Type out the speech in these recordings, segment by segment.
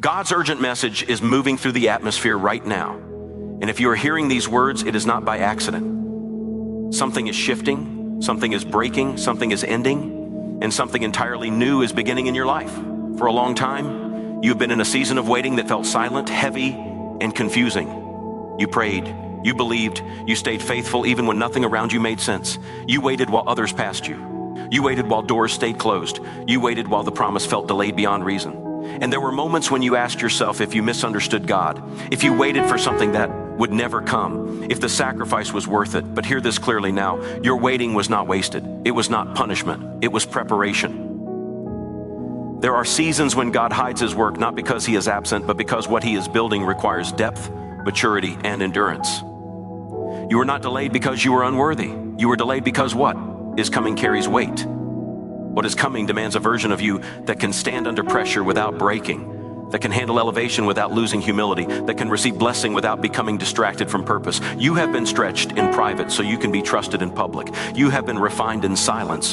God's urgent message is moving through the atmosphere right now. And if you are hearing these words, it is not by accident. Something is shifting, something is breaking, something is ending, and something entirely new is beginning in your life. For a long time, you've been in a season of waiting that felt silent, heavy, and confusing. You prayed, you believed, you stayed faithful even when nothing around you made sense. You waited while others passed you. You waited while doors stayed closed. You waited while the promise felt delayed beyond reason. And there were moments when you asked yourself if you misunderstood God, if you waited for something that would never come, if the sacrifice was worth it. But hear this clearly now, your waiting was not wasted. It was not punishment. It was preparation. There are seasons when God hides his work, not because he is absent, but because what he is building requires depth, maturity, and endurance. You were not delayed because you were unworthy. You were delayed because what is coming carries weight. What is coming demands a version of you that can stand under pressure without breaking, that can handle elevation without losing humility, that can receive blessing without becoming distracted from purpose. You have been stretched in private so you can be trusted in public. You have been refined in silence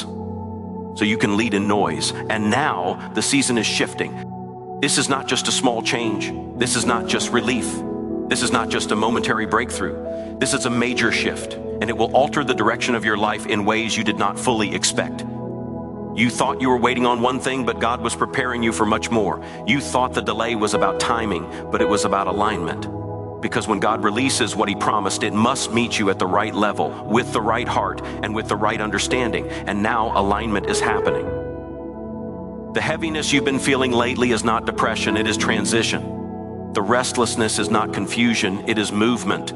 so you can lead in noise. And now the season is shifting. This is not just a small change. This is not just relief. This is not just a momentary breakthrough. This is a major shift, and it will alter the direction of your life in ways you did not fully expect. You thought you were waiting on one thing, but God was preparing you for much more. You thought the delay was about timing, but it was about alignment. Because when God releases what he promised, it must meet you at the right level, with the right heart, and with the right understanding. And now alignment is happening. The heaviness you've been feeling lately is not depression, it is transition. The restlessness is not confusion, it is movement.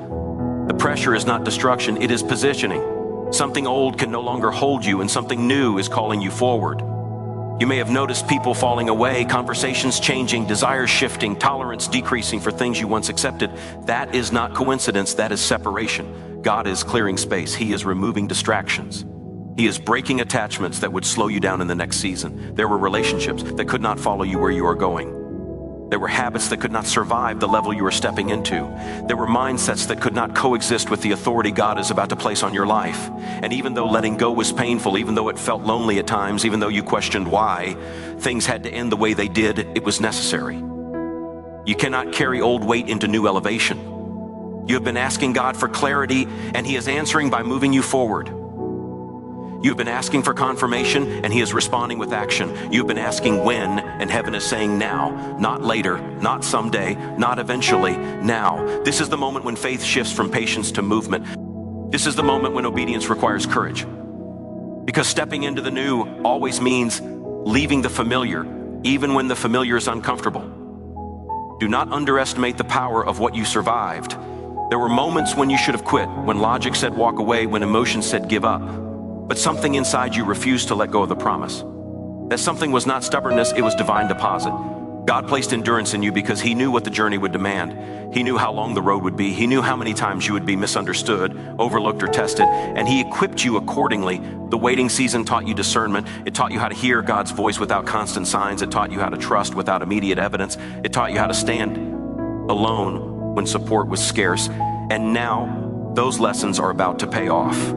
The pressure is not destruction, it is positioning. Something old can no longer hold you, and something new is calling you forward. You may have noticed people falling away, conversations changing, desires shifting, tolerance decreasing for things you once accepted. That is not coincidence, that is separation. God is clearing space. He is removing distractions. He is breaking attachments that would slow you down in the next season. There were relationships that could not follow you where you are going. There were habits that could not survive the level you are stepping into. There were mindsets that could not coexist with the authority God is about to place on your life. And even though letting go was painful, even though it felt lonely at times, even though you questioned why things had to end the way they did, it was necessary. You cannot carry old weight into new elevation. You have been asking God for clarity, and he is answering by moving you forward. You've been asking for confirmation, and he is responding with action. You've been asking when, and heaven is saying now, not later, not someday, not eventually, now. This is the moment when faith shifts from patience to movement. This is the moment when obedience requires courage. Because stepping into the new always means leaving the familiar, even when the familiar is uncomfortable. Do not underestimate the power of what you survived. There were moments when you should have quit, when logic said walk away, when emotion said give up. But something inside you refused to let go of the promise. That something was not stubbornness, it was divine deposit. God placed endurance in you because he knew what the journey would demand. He knew how long the road would be. He knew how many times you would be misunderstood, overlooked, or tested, and he equipped you accordingly. The waiting season taught you discernment. It taught you how to hear God's voice without constant signs. It taught you how to trust without immediate evidence. It taught you how to stand alone when support was scarce. And now those lessons are about to pay off.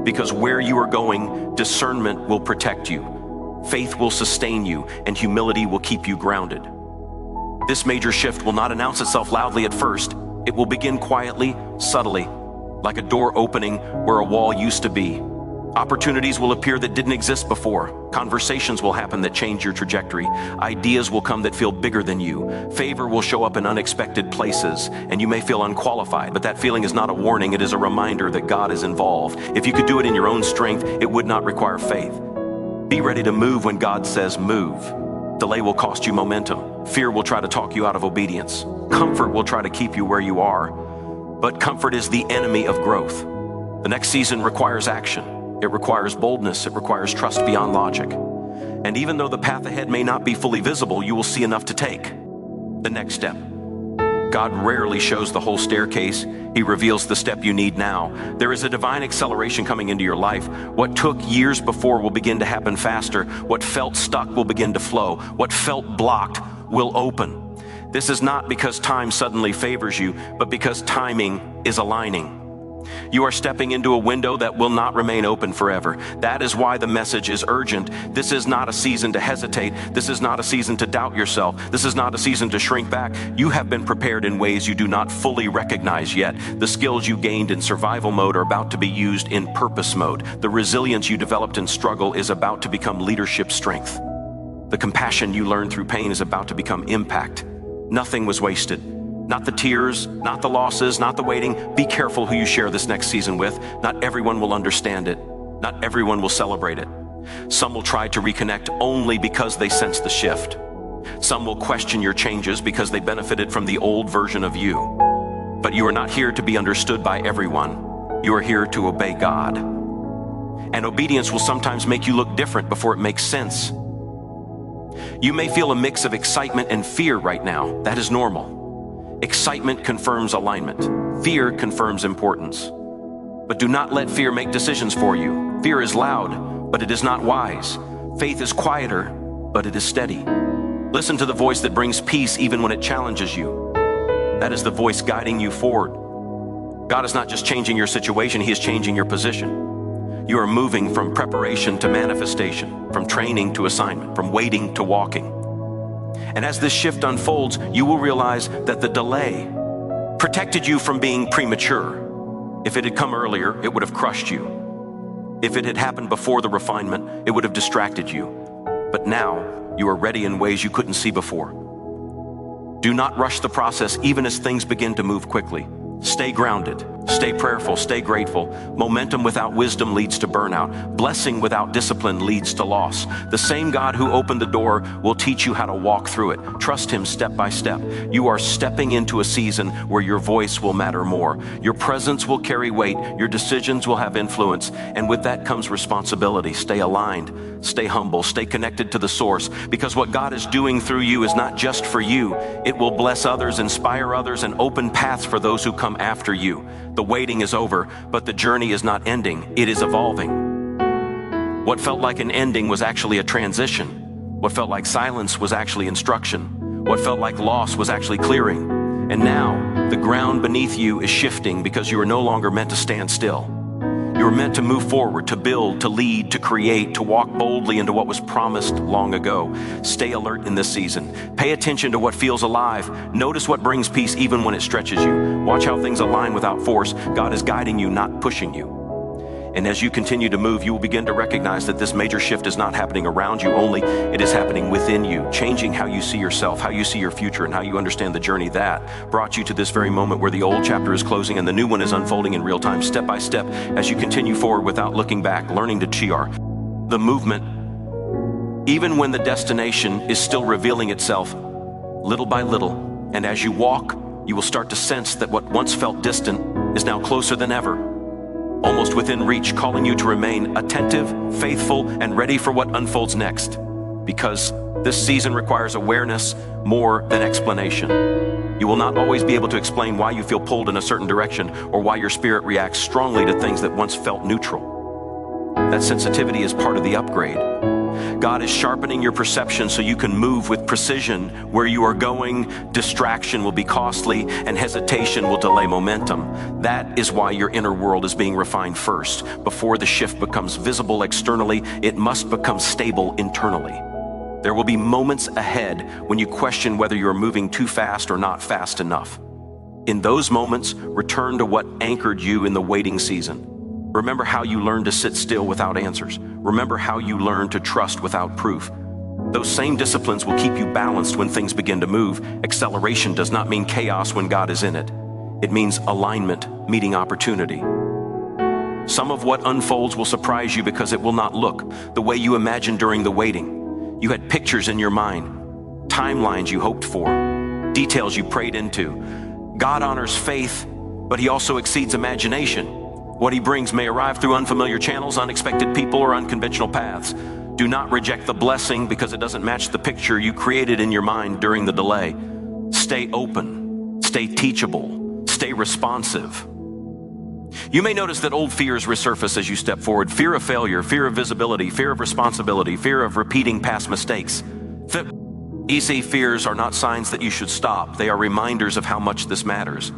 Because where you are going, discernment will protect you, faith will sustain you, and humility will keep you grounded. This major shift will not announce itself loudly at first. It will begin quietly, subtly, like a door opening where a wall used to be. Opportunities will appear that didn't exist before. Conversations will happen that change your trajectory. Ideas will come that feel bigger than you. Favor will show up in unexpected places, and you may feel unqualified, but that feeling is not a warning. It is a reminder that God is involved. If you could do it in your own strength, it would not require faith. Be ready to move when God says move. Delay will cost you momentum. Fear will try to talk you out of obedience. Comfort will try to keep you where you are, but comfort is the enemy of growth. The next season requires action. It requires boldness. It requires trust beyond logic. And even though the path ahead may not be fully visible, you will see enough to take the next step. God rarely shows the whole staircase. He reveals the step you need now. There is a divine acceleration coming into your life. What took years before will begin to happen faster. What felt stuck will begin to flow. What felt blocked will open. This is not because time suddenly favors you, but because timing is aligning. You are stepping into a window that will not remain open forever. That is why the message is urgent. This is not a season to hesitate. This is not a season to doubt yourself. This is not a season to shrink back. You have been prepared in ways you do not fully recognize yet. The skills you gained in survival mode are about to be used in purpose mode. The resilience you developed in struggle is about to become leadership strength. The compassion you learned through pain is about to become impact. Nothing was wasted. Not the tears, not the losses, not the waiting. Be careful who you share this next season with. Not everyone will understand it. Not everyone will celebrate it. Some will try to reconnect only because they sense the shift. Some will question your changes because they benefited from the old version of you. But you are not here to be understood by everyone. You are here to obey God. And obedience will sometimes make you look different before it makes sense. You may feel a mix of excitement and fear right now. That is normal. Excitement confirms alignment. Fear confirms importance. But do not let fear make decisions for you. Fear is loud, but it is not wise. Faith is quieter, but it is steady. Listen to the voice that brings peace even when it challenges you. That is the voice guiding you forward. God is not just changing your situation, He is changing your position. You are moving from preparation to manifestation, from training to assignment, from waiting to walking. And as this shift unfolds, you will realize that the delay protected you from being premature. If it had come earlier, it would have crushed you. If it had happened before the refinement, it would have distracted you. But now, you are ready in ways you couldn't see before. Do not rush the process even as things begin to move quickly. Stay grounded, stay prayerful, stay grateful. Momentum without wisdom leads to burnout. Blessing without discipline leads to loss. The same God who opened the door will teach you how to walk through it. Trust Him step by step. You are stepping into a season where your voice will matter more. Your presence will carry weight. Your decisions will have influence. And with that comes responsibility. Stay aligned, stay humble, stay connected to the source. Because what God is doing through you is not just for you. It will bless others, inspire others, and open paths for those who come after you. The waiting is over, but the journey is not ending. It is evolving. What felt like an ending was actually a transition. What felt like silence was actually instruction. What felt like loss was actually clearing. And now, the ground beneath you is shifting because you are no longer meant to stand still. You are meant to move forward, to build, to lead, to create, to walk boldly into what was promised long ago. Stay alert in this season. Pay attention to what feels alive. Notice what brings peace even when it stretches you. Watch how things align without force. God is guiding you, not pushing you. And as you continue to move, you will begin to recognize that this major shift is not happening around you only, it is happening within you, changing how you see yourself, how you see your future, and how you understand the journey that brought you to this very moment where the old chapter is closing and the new one is unfolding in real time, step by step, as you continue forward without looking back, learning to chiar. The movement, even when the destination is still revealing itself, little by little, and as you walk, you will start to sense that what once felt distant is now closer than ever. Almost within reach, calling you to remain attentive, faithful, and ready for what unfolds next. Because this season requires awareness more than explanation. You will not always be able to explain why you feel pulled in a certain direction or why your spirit reacts strongly to things that once felt neutral. That sensitivity is part of the upgrade. God is sharpening your perception so you can move with precision. Where you are going, distraction will be costly and hesitation will delay momentum. That is why your inner world is being refined first. Before the shift becomes visible externally, it must become stable internally. There will be moments ahead when you question whether you are moving too fast or not fast enough. In those moments, return to what anchored you in the waiting season. Remember how you learned to sit still without answers. Remember how you learned to trust without proof. Those same disciplines will keep you balanced when things begin to move. Acceleration does not mean chaos when God is in it. It means alignment meeting opportunity. Some of what unfolds will surprise you because it will not look the way you imagined during the waiting. You had pictures in your mind, timelines you hoped for, details you prayed into. God honors faith, but He also exceeds imagination. What He brings may arrive through unfamiliar channels, unexpected people, or unconventional paths. Do not reject the blessing because it doesn't match the picture you created in your mind during the delay. Stay open, stay teachable, stay responsive. You may notice that old fears resurface as you step forward. Fear of failure, fear of visibility, fear of responsibility, fear of repeating past mistakes. Easy fears are not signs that you should stop. They are reminders of how much this matters.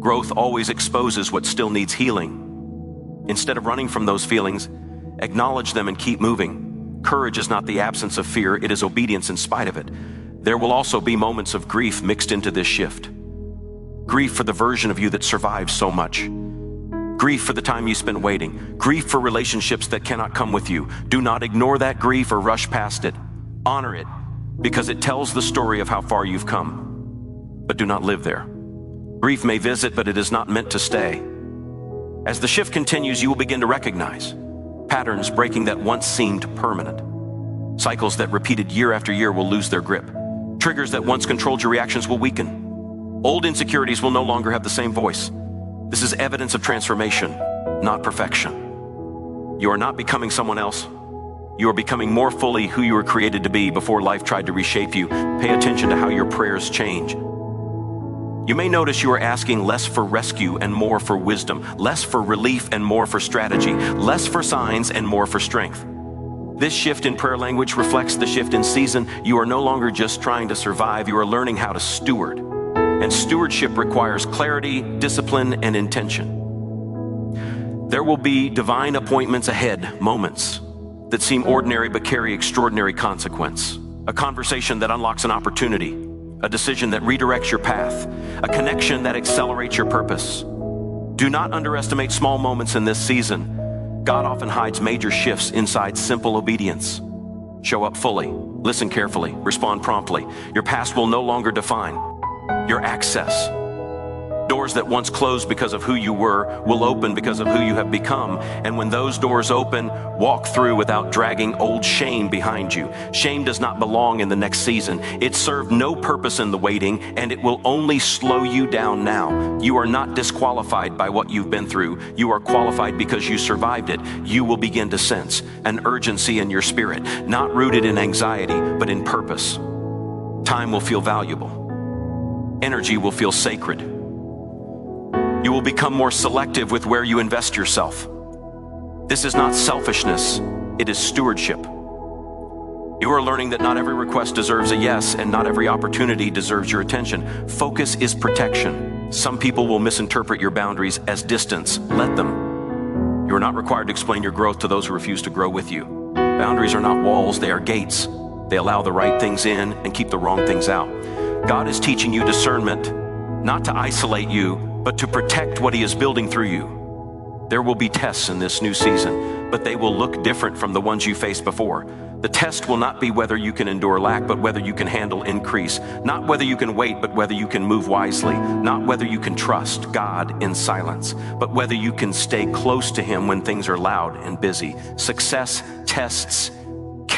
Growth always exposes what still needs healing. Instead of running from those feelings, acknowledge them and keep moving. Courage is not the absence of fear, it is obedience in spite of it. There will also be moments of grief mixed into this shift. Grief for the version of you that survived so much. Grief for the time you spent waiting. Grief for relationships that cannot come with you. Do not ignore that grief or rush past it. Honor it, because it tells the story of how far you've come. But do not live there. Grief may visit, but it is not meant to stay. As the shift continues, you will begin to recognize patterns breaking that once seemed permanent. Cycles that repeated year after year will lose their grip. Triggers that once controlled your reactions will weaken. Old insecurities will no longer have the same voice. This is evidence of transformation, not perfection. You are not becoming someone else. You are becoming more fully who you were created to be before life tried to reshape you. Pay attention to how your prayers change. You may notice you are asking less for rescue and more for wisdom, less for relief and more for strategy, less for signs and more for strength. This shift in prayer language reflects the shift in season. You are no longer just trying to survive, you are learning how to steward. And stewardship requires clarity, discipline, and intention. There will be divine appointments ahead, moments that seem ordinary but carry extraordinary consequence. A conversation that unlocks an opportunity. A decision that redirects your path, a connection that accelerates your purpose. Do not underestimate small moments in this season. God often hides major shifts inside simple obedience. Show up fully, listen carefully, respond promptly. Your past will no longer define your access. Doors that once closed because of who you were will open because of who you have become. And when those doors open, walk through without dragging old shame behind you. Shame does not belong in the next season. It served no purpose in the waiting, and it will only slow you down now. You are not disqualified by what you've been through. You are qualified because you survived it. You will begin to sense an urgency in your spirit, not rooted in anxiety, but in purpose. Time will feel valuable. Energy will feel sacred. You will become more selective with where you invest yourself. This is not selfishness, it is stewardship. You are learning that not every request deserves a yes, and not every opportunity deserves your attention. Focus is protection. Some people will misinterpret your boundaries as distance. Let them. You are not required to explain your growth to those who refuse to grow with you. Boundaries are not walls, they are gates. They allow the right things in and keep the wrong things out. God is teaching you discernment, not to isolate you, but to protect what he is building through you. There will be tests in this new season, but they will look different from the ones you faced before. The test will not be whether you can endure lack, but whether you can handle increase. Not whether you can wait, but whether you can move wisely. Not whether you can trust God in silence, but whether you can stay close to him when things are loud and busy. Success tests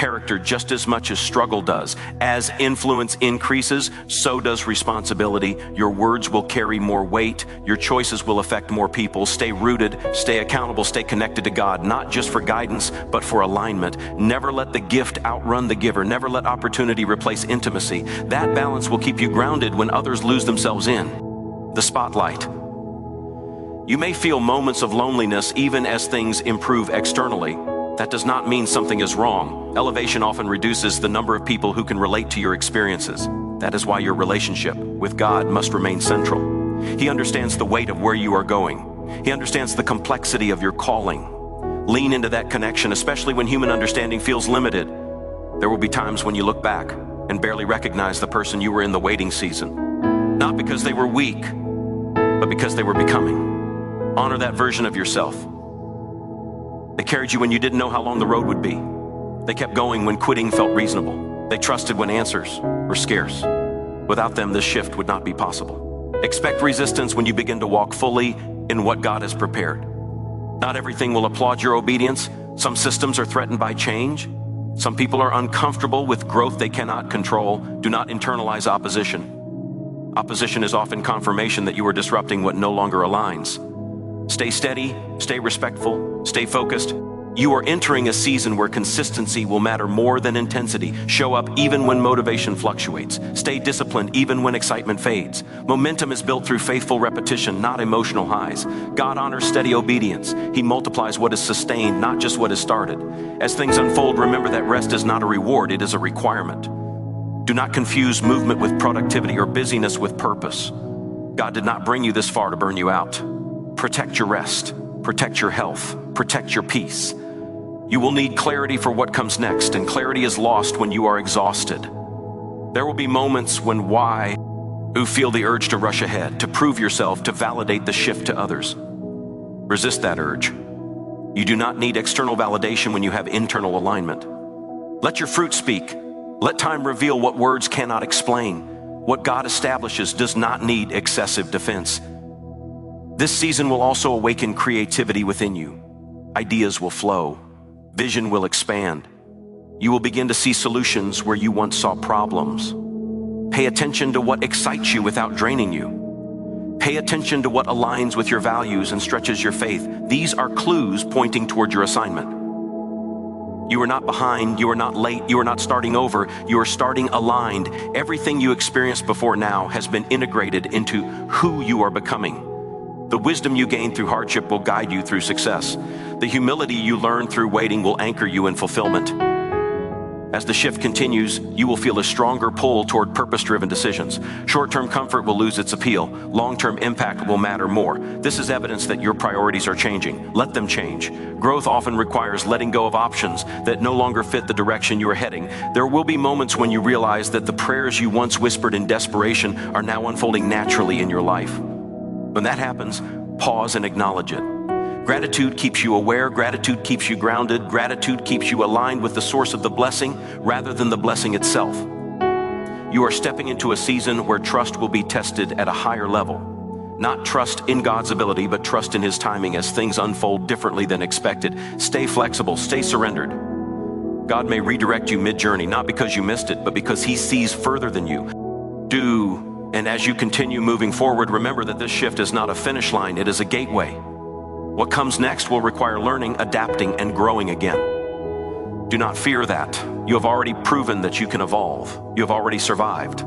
character just as much as struggle does. As influence increases, so does responsibility. Your words will carry more weight. Your choices will affect more people. Stay rooted, stay accountable, stay connected to God, not just for guidance, but for alignment. Never let the gift outrun the giver. Never let opportunity replace intimacy. That balance will keep you grounded when others lose themselves in the spotlight. You may feel moments of loneliness even as things improve externally. That does not mean something is wrong. Elevation often reduces the number of people who can relate to your experiences. That is why your relationship with God must remain central. He understands the weight of where you are going. He understands the complexity of your calling. Lean into that connection, especially when human understanding feels limited. There will be times when you look back and barely recognize the person you were in the waiting season. Not because they were weak, but because they were becoming. Honor that version of yourself. They carried you when you didn't know how long the road would be. They kept going when quitting felt reasonable. They trusted when answers were scarce. Without them, this shift would not be possible. Expect resistance when you begin to walk fully in what God has prepared. Not everything will applaud your obedience. Some systems are threatened by change. Some people are uncomfortable with growth they cannot control. Do not internalize opposition. Opposition is often confirmation that you are disrupting what no longer aligns. Stay steady, stay respectful, stay focused. You are entering a season where consistency will matter more than intensity. Show up even when motivation fluctuates. Stay disciplined even when excitement fades. Momentum is built through faithful repetition, not emotional highs. God honors steady obedience. He multiplies what is sustained, not just what is started. As things unfold, remember that rest is not a reward, it is a requirement. Do not confuse movement with productivity or busyness with purpose. God did not bring you this far to burn you out. Protect your rest, protect your health, protect your peace. You will need clarity for what comes next, and clarity is lost when you are exhausted. There will be moments when who feel the urge to rush ahead, to prove yourself, to validate the shift to others. Resist that urge. You do not need external validation when you have internal alignment. Let your fruit speak. Let time reveal what words cannot explain. What God establishes does not need excessive defense. This season will also awaken creativity within you. Ideas will flow. Vision will expand. You will begin to see solutions where you once saw problems. Pay attention to what excites you without draining you. Pay attention to what aligns with your values and stretches your faith. These are clues pointing toward your assignment. You are not behind, you are not late, you are not starting over, you are starting aligned. Everything you experienced before now has been integrated into who you are becoming. The wisdom you gain through hardship will guide you through success. The humility you learn through waiting will anchor you in fulfillment. As the shift continues, you will feel a stronger pull toward purpose-driven decisions. Short-term comfort will lose its appeal. Long-term impact will matter more. This is evidence that your priorities are changing. Let them change. Growth often requires letting go of options that no longer fit the direction you are heading. There will be moments when you realize that the prayers you once whispered in desperation are now unfolding naturally in your life. When that happens, pause and acknowledge it. Gratitude keeps you aware, gratitude keeps you grounded, gratitude keeps you aligned with the source of the blessing rather than the blessing itself. You are stepping into a season where trust will be tested at a higher level. Not trust in God's ability, but trust in His timing as things unfold differently than expected. Stay flexible, stay surrendered. God may redirect you mid-journey, not because you missed it, but because He sees further than you. And as you continue moving forward, remember that this shift is not a finish line, it is a gateway. What comes next will require learning, adapting, and growing again. Do not fear that. You have already proven that you can evolve. You have already survived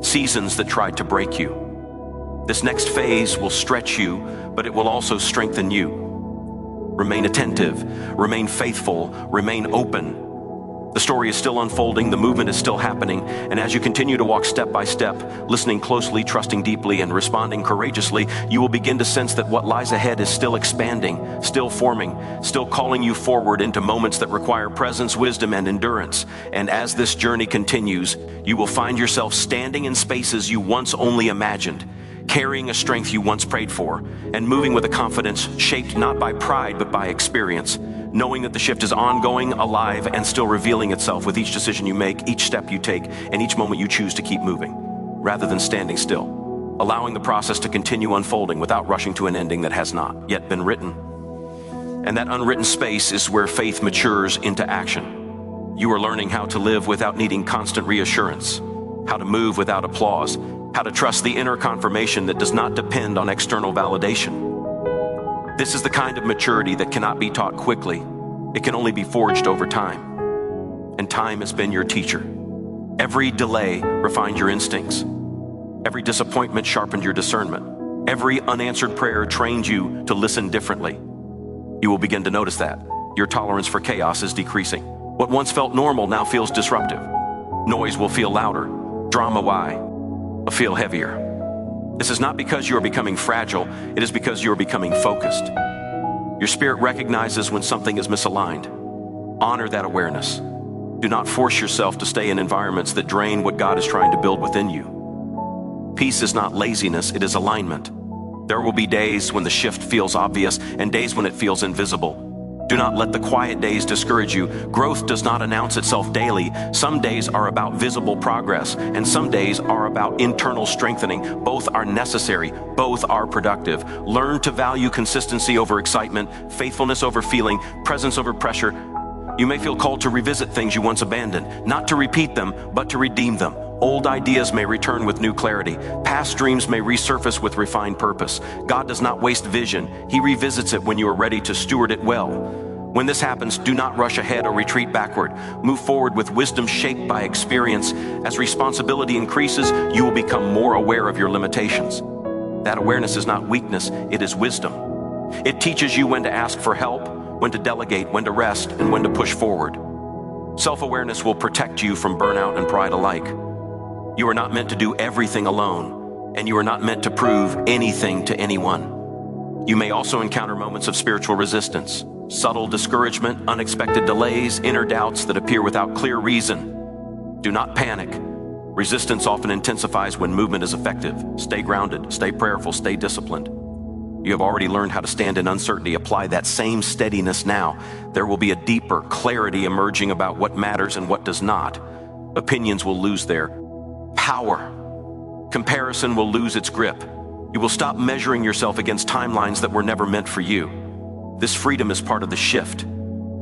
seasons that tried to break you. This next phase will stretch you, but it will also strengthen you. Remain attentive, remain faithful, remain open. The story is still unfolding, the movement is still happening, and as you continue to walk step by step, listening closely, trusting deeply, and responding courageously, you will begin to sense that what lies ahead is still expanding, still forming, still calling you forward into moments that require presence, wisdom, and endurance. And as this journey continues, you will find yourself standing in spaces you once only imagined, carrying a strength you once prayed for, and moving with a confidence shaped not by pride but by experience, knowing that the shift is ongoing, alive, and still revealing itself with each decision you make, each step you take, and each moment you choose to keep moving, rather than standing still, allowing the process to continue unfolding without rushing to an ending that has not yet been written. And that unwritten space is where faith matures into action. You are learning how to live without needing constant reassurance, how to move without applause, how to trust the inner confirmation that does not depend on external validation. This is the kind of maturity that cannot be taught quickly. It can only be forged over time. And time has been your teacher. Every delay refined your instincts. Every disappointment sharpened your discernment. Every unanswered prayer trained you to listen differently. You will begin to notice that. Your tolerance for chaos is decreasing. What once felt normal now feels disruptive. Noise will feel louder. Drama will feel heavier. This is not because you are becoming fragile, it is because you are becoming focused. Your spirit recognizes when something is misaligned. Honor that awareness. Do not force yourself to stay in environments that drain what God is trying to build within you. Peace is not laziness, it is alignment. There will be days when the shift feels obvious and days when it feels invisible. Do not let the quiet days discourage you. Growth does not announce itself daily. Some days are about visible progress, and some days are about internal strengthening. Both are necessary. Both are productive. Learn to value consistency over excitement, faithfulness over feeling, presence over pressure. You may feel called to revisit things you once abandoned, not to repeat them, but to redeem them. Old ideas may return with new clarity. Past dreams may resurface with refined purpose. God does not waste vision. He revisits it when you are ready to steward it well. When this happens, do not rush ahead or retreat backward. Move forward with wisdom shaped by experience. As responsibility increases, you will become more aware of your limitations. That awareness is not weakness, it is wisdom. It teaches you when to ask for help, when to delegate, when to rest, and when to push forward. Self-awareness will protect you from burnout and pride alike. You are not meant to do everything alone. and you are not meant to prove anything to anyone. You may also encounter moments of spiritual resistance, subtle discouragement, unexpected delays, inner doubts that appear without clear reason. Do not panic. Resistance often intensifies when movement is effective. Stay grounded, stay prayerful, stay disciplined. You have already learned how to stand in uncertainty. Apply that same steadiness now. There will be a deeper clarity emerging about what matters and what does not. Opinions will lose their power. Comparison will lose its grip. You will stop measuring yourself against timelines that were never meant for you. This freedom is part of the shift.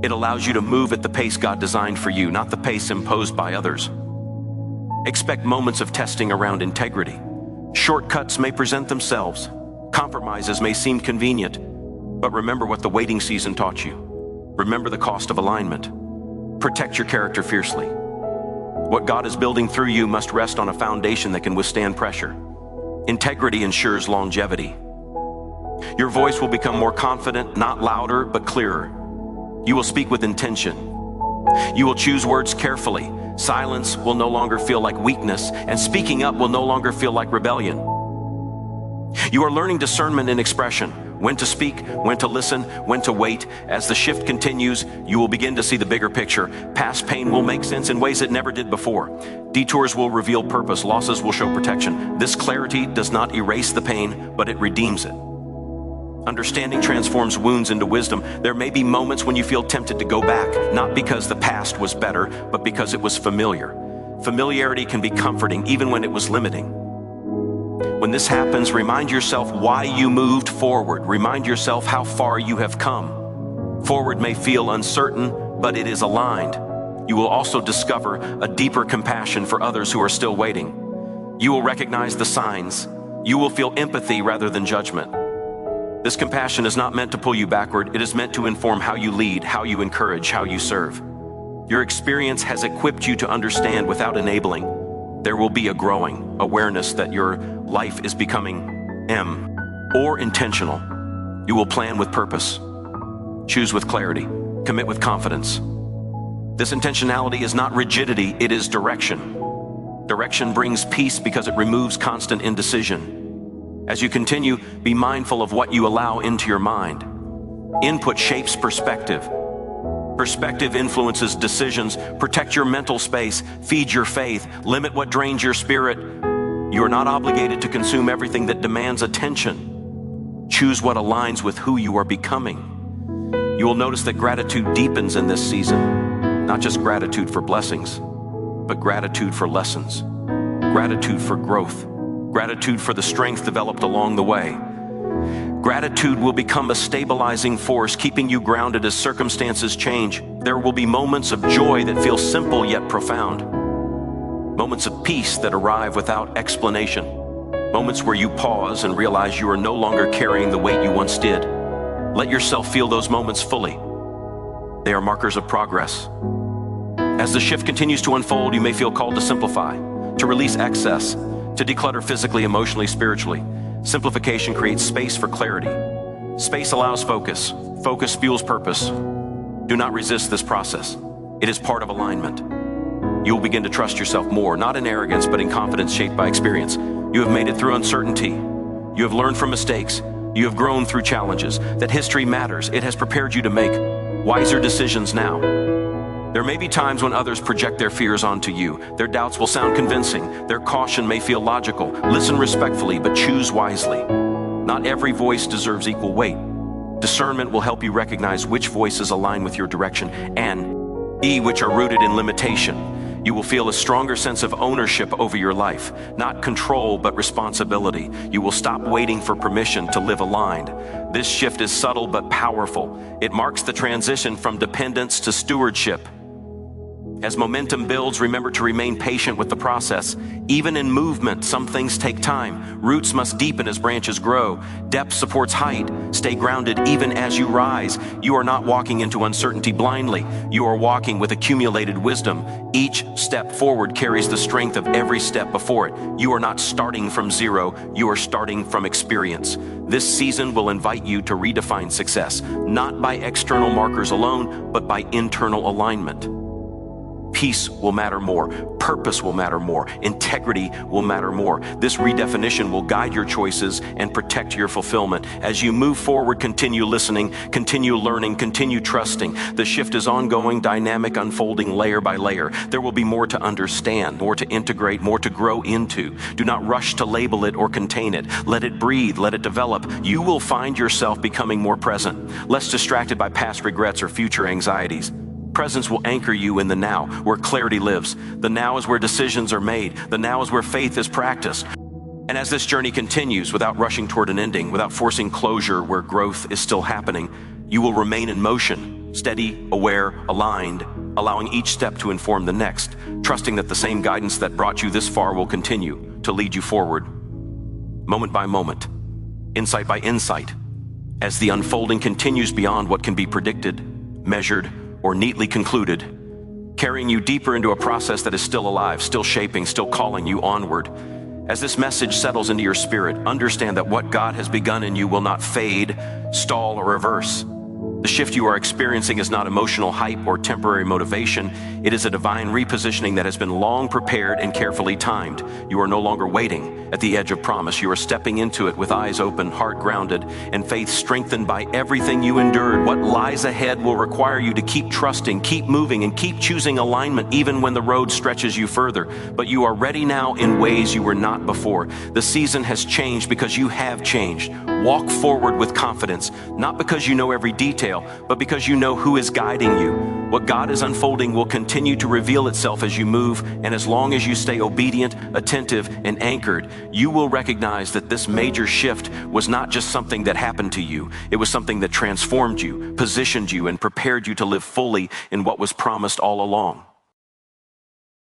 It allows you to move at the pace God designed for you, not the pace imposed by others. Expect moments of testing around integrity. Shortcuts may present themselves. Compromises may seem convenient, but remember what the waiting season taught you. Remember the cost of alignment. Protect your character fiercely. What God is building through you must rest on a foundation that can withstand pressure. Integrity ensures longevity. Your voice will become more confident, not louder, but clearer. You will speak with intention. You will choose words carefully. Silence will no longer feel like weakness, and speaking up will no longer feel like rebellion. You are learning discernment in expression, when to speak, when to listen, when to wait. As the shift continues, you will begin to see the bigger picture. Past pain will make sense in ways it never did before. Detours will reveal purpose. Losses will show protection. This clarity does not erase the pain, but it redeems it. Understanding transforms wounds into wisdom. There may be moments when you feel tempted to go back, not because the past was better, but because it was familiar. Familiarity can be comforting, even when it was limiting. When this happens, remind yourself why you moved forward. Remind yourself how far you have come. Forward may feel uncertain, but it is aligned. You will also discover a deeper compassion for others who are still waiting. You will recognize the signs. You will feel empathy rather than judgment. This compassion is not meant to pull you backward. It is meant to inform how you lead, how you encourage, how you serve. Your experience has equipped you to understand without enabling. There will be a growing awareness that your life is becoming or intentional. You will plan with purpose, choose with clarity, commit with confidence. This intentionality is not rigidity, it is direction. Direction brings peace because it removes constant indecision. As you continue, be mindful of what you allow into your mind. Input shapes perspective. Perspective influences decisions. Protect your mental space, feed your faith, limit what drains your spirit. You are not obligated to consume everything that demands attention. Choose what aligns with who you are becoming. You will notice that gratitude deepens in this season. Not just gratitude for blessings, but gratitude for lessons, gratitude for growth, gratitude for the strength developed along the way. Gratitude will become a stabilizing force, keeping you grounded as circumstances change. There will be moments of joy that feel simple yet profound. Moments of peace that arrive without explanation. Moments where you pause and realize you are no longer carrying the weight you once did. Let yourself feel those moments fully. They are markers of progress. As the shift continues to unfold, you may feel called to simplify, to release excess, to declutter physically, emotionally, spiritually. Simplification creates space for clarity. Space allows focus. Focus fuels purpose. Do not resist this process. It is part of alignment. You will begin to trust yourself more, not in arrogance, but in confidence shaped by experience. You have made it through uncertainty. You have learned from mistakes. You have grown through challenges. That history matters. It has prepared you to make wiser decisions now. There may be times when others project their fears onto you. Their doubts will sound convincing. Their caution may feel logical. Listen respectfully, but choose wisely. Not every voice deserves equal weight. Discernment will help you recognize which voices align with your direction and which are rooted in limitation. You will feel a stronger sense of ownership over your life, not control, but responsibility. You will stop waiting for permission to live aligned. This shift is subtle but powerful. It marks the transition from dependence to stewardship. As momentum builds, remember to remain patient with the process. Even in movement, some things take time. Roots must deepen as branches grow. Depth supports height. Stay grounded even as you rise. You are not walking into uncertainty blindly. You are walking with accumulated wisdom. Each step forward carries the strength of every step before it. You are not starting from zero. You are starting from experience. This season will invite you to redefine success, not by external markers alone, but by internal alignment. Peace will matter more. Purpose will matter more. Integrity will matter more. This redefinition will guide your choices and protect your fulfillment. As you move forward, continue listening, continue learning, continue trusting. The shift is ongoing, dynamic, unfolding layer by layer. There will be more to understand, more to integrate, more to grow into. Do not rush to label it or contain it. Let it breathe, let it develop. You will find yourself becoming more present, less distracted by past regrets or future anxieties. Presence will anchor you in the now, where clarity lives. The now is where decisions are made. The now is where faith is practiced. And as this journey continues, without rushing toward an ending, without forcing closure where growth is still happening, you will remain in motion, steady, aware, aligned, allowing each step to inform the next, trusting that the same guidance that brought you this far will continue to lead you forward. Moment by moment, insight by insight, as the unfolding continues beyond what can be predicted, measured, or neatly concluded, carrying you deeper into a process that is still alive, still shaping, still calling you onward. As this message settles into your spirit, understand that what God has begun in you will not fade, stall, or reverse. The shift you are experiencing is not emotional hype or temporary motivation. It is a divine repositioning that has been long prepared and carefully timed. You are no longer waiting at the edge of promise. You are stepping into it with eyes open, heart grounded, and faith strengthened by everything you endured. What lies ahead will require you to keep trusting, keep moving, and keep choosing alignment even when the road stretches you further. But you are ready now in ways you were not before. The season has changed because you have changed. Walk forward with confidence, not because you know every detail, but because you know who is guiding you. What God is unfolding will continue to reveal itself as you move, and as long as you stay obedient, attentive, and anchored, you will recognize that this major shift was not just something that happened to you. It was something that transformed you, positioned you, and prepared you to live fully in what was promised all along.